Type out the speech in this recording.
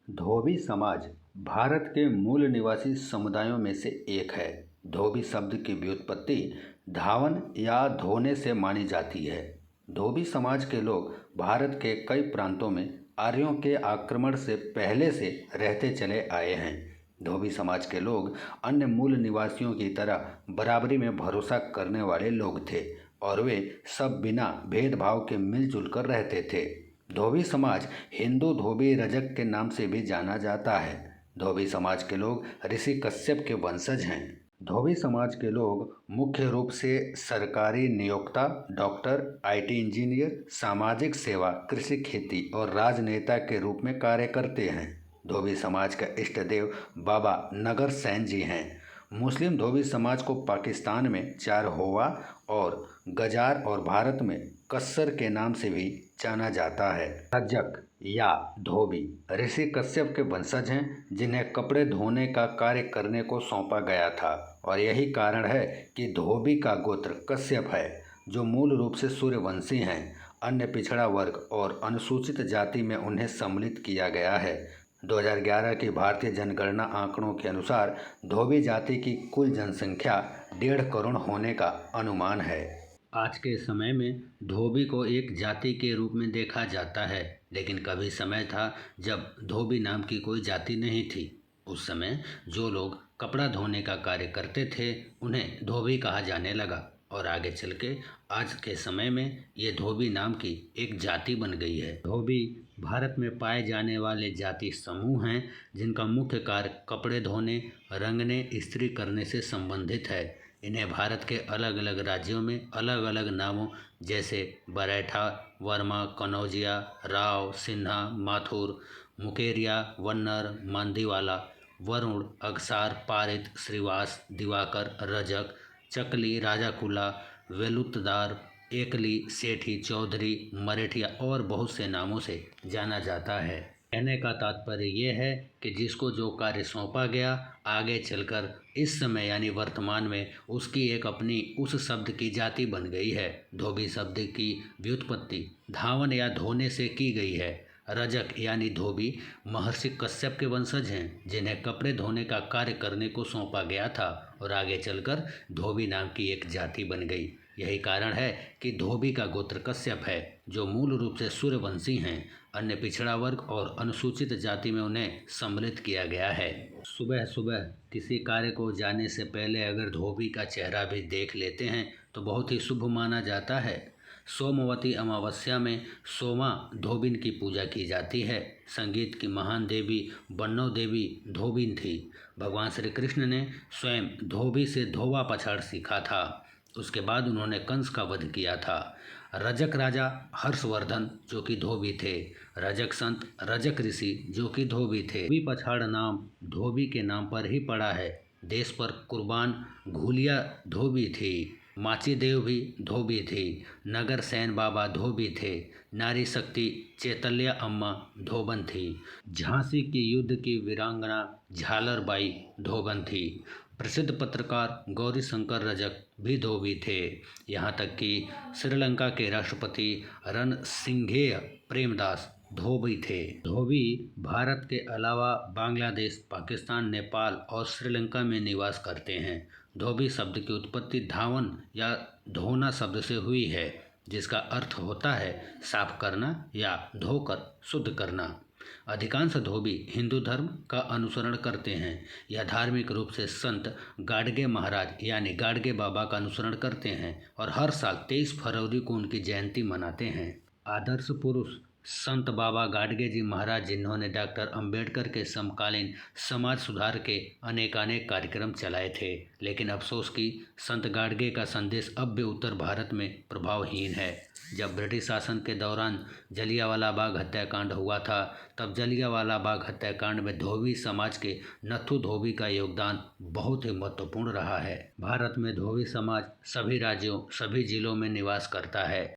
धोबी समाज भारत के मूल निवासी समुदायों में से एक है। धोबी शब्द की व्युत्पत्ति धावन या धोने से मानी जाती है। धोबी समाज के लोग भारत के कई प्रांतों में आर्यों के आक्रमण से पहले से रहते चले आए हैं। धोबी समाज के लोग अन्य मूल निवासियों की तरह बराबरी में भरोसा करने वाले लोग थे और वे सब बिना भेदभाव के मिलजुल कर रहते थे। धोबी समाज हिंदू धोबी रजक के नाम से भी जाना जाता है। धोबी समाज के लोग ऋषि कश्यप के वंशज हैं। धोबी समाज के लोग मुख्य रूप से सरकारी नियोक्ता, डॉक्टर, आईटी इंजीनियर, सामाजिक सेवा, कृषि, खेती और राजनेता के रूप में कार्य करते हैं। धोबी समाज का इष्ट देव बाबा नगर सैन जी हैं। मुस्लिम धोबी समाज को पाकिस्तान में चारहोवा और गजार और भारत में कस्सर के नाम से भी जाना जाता है। रजक या धोबी ऋषि कश्यप के वंशज हैं, जिन्हें कपड़े धोने का कार्य करने को सौंपा गया था और यही कारण है कि धोबी का गोत्र कश्यप है, जो मूल रूप से सूर्यवंशी हैं। अन्य पिछड़ा वर्ग और अनुसूचित जाति में उन्हें सम्मिलित किया गया है। 2011 की भारतीय जनगणना आंकड़ों के अनुसार धोबी जाति की कुल जनसंख्या 1.5 करोड़ होने का अनुमान है। आज के समय में धोबी को एक जाति के रूप में देखा जाता है, लेकिन कभी समय था जब धोबी नाम की कोई जाति नहीं थी। उस समय जो लोग कपड़ा धोने का कार्य करते थे, उन्हें धोबी कहा जाने लगा और आगे चल के आज के समय में ये धोबी नाम की एक जाति बन गई है। धोबी भारत में पाए जाने वाले जाति समूह हैं, जिनका मुख्य कार्य कपड़े धोने, रंगने, इस्त्री करने से संबंधित है। इन्हें भारत के अलग अलग राज्यों में अलग अलग नामों जैसे बरैठा, वर्मा, कनौजिया, राव, सिन्हा, माथुर, मुकेरिया, वन्नर, मांदीवाला, वरुण, अगसार, पारित, श्रीवास, दिवाकर, रजक, चकली, राजाकुला, वेलुतदार, एकली, सेठी, चौधरी, मरेठिया और बहुत से नामों से जाना जाता है। कहने का तात्पर्य ये है कि जिसको जो कार्य सौंपा गया, आगे चलकर इस समय यानी वर्तमान में उसकी एक अपनी उस शब्द की जाति बन गई है। धोबी शब्द की व्युत्पत्ति धावन या धोने से की गई है। रजक यानी धोबी महर्षि कश्यप के वंशज हैं, जिन्हें कपड़े धोने का कार्य करने को सौंपा गया था और आगे चलकर धोबी नाम की एक जाति बन गई। यही कारण है कि धोबी का गोत्र कश्यप है, जो मूल रूप से सूर्यवंशी हैं। अन्य पिछड़ा वर्ग और अनुसूचित जाति में उन्हें सम्मिलित किया गया है। सुबह सुबह किसी कार्य को जाने से पहले अगर धोबी का चेहरा भी देख लेते हैं तो बहुत ही शुभ माना जाता है। सोमवती अमावस्या में सोमा धोबिन की पूजा की जाती है। संगीत की महान देवी बन्नौ देवी धोबिन थी। भगवान श्री कृष्ण ने स्वयं धोबी से धोबा पछाड़ सीखा था। उसके बाद उन्होंने कंस का वध किया था। रजक राजा हर्षवर्धन जो कि धोबी थे। रजक संत रजक ऋषि जो कि धोबी थे। धोबी पछाड़ नाम धोबी के नाम पर ही पड़ा है। देश पर कुर्बान घूलिया धोबी थी। माची देव भी धोबी थी। नगर सैन बाबा धोबी थे। नारी शक्ति चैतल्या अम्मा धोबन थी। झांसी की युद्ध की वीरांगना झालरबाई धोबन थी। प्रसिद्ध पत्रकार गौरी शंकर रजक भी धोबी थे। यहाँ तक कि श्रीलंका के राष्ट्रपति रणसिंघेय प्रेमदास धोबी थे। धोबी भारत के अलावा बांग्लादेश, पाकिस्तान, नेपाल और श्रीलंका में निवास करते हैं। धोबी शब्द की उत्पत्ति धावन या धोना शब्द से हुई है, जिसका अर्थ होता है साफ करना या धोकर शुद्ध करना। अधिकांश धोबी हिंदू धर्म का अनुसरण करते हैं। यह धार्मिक रूप से संत गाडगे महाराज यानी गाडगे बाबा का अनुसरण करते हैं और हर साल 23 फरवरी को उनकी जयंती मनाते हैं। आदर्श पुरुष संत बाबा गाडगे जी महाराज, जिन्होंने डॉक्टर अंबेडकर के समकालीन समाज सुधार के अनेकानेक कार्यक्रम चलाए थे, लेकिन अफसोस कि संत गाडगे का संदेश अब भी उत्तर भारत में प्रभावहीन है। जब ब्रिटिश शासन के दौरान जलियांवाला बाग हत्याकांड हुआ था, तब जलियांवाला बाग हत्याकांड में धोबी समाज के नथु धोबी का योगदान बहुत ही महत्वपूर्ण रहा है। भारत में धोबी समाज सभी राज्यों, सभी जिलों में निवास करता है।